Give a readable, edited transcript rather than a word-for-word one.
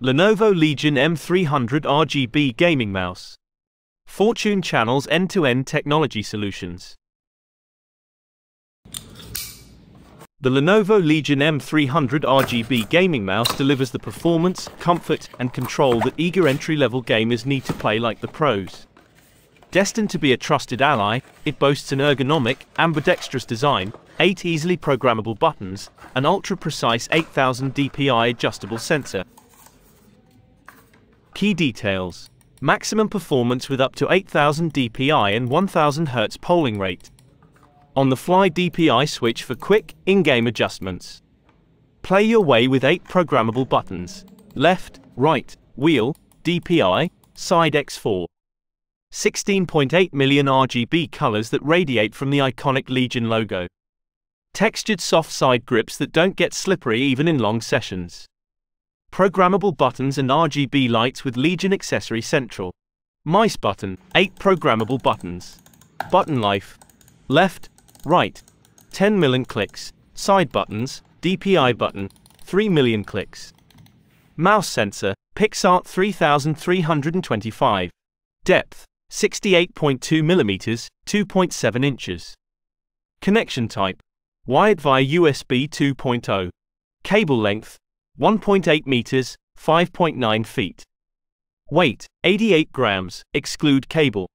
Lenovo Legion M300 RGB gaming mouse. Forttune Channel's end-to-end technology solutions. The Lenovo Legion M300 RGB gaming mouse delivers the performance, comfort, and control that eager entry-level gamers need to play like the pros. Destined to be a trusted ally, it boasts an ergonomic, ambidextrous design, 8 easily programmable buttons, an ultra-precise 8000 dpi adjustable sensor. Key details: maximum performance with up to 8000 dpi and 1000 Hz polling rate. On-the-fly DPI switch for quick, in-game adjustments. Play your way with 8 programmable buttons: left, right, wheel, DPI, side X4. 16.8 million RGB colors that radiate from the iconic Legion logo. Textured soft side grips that don't get slippery even in long sessions. Programmable buttons and RGB lights with Legion Accessory Central. Mice button, 8 programmable buttons. Button life: left, right, 10 million clicks. Side buttons, DPI button, 3 million clicks. Mouse sensor, PixArt 3325. Depth, 68.2 mm, 2.7 inches. Connection type: wired via USB 2.0. Cable length: 1.8 meters, 5.9 feet. Weight: 88 grams, exclude cable.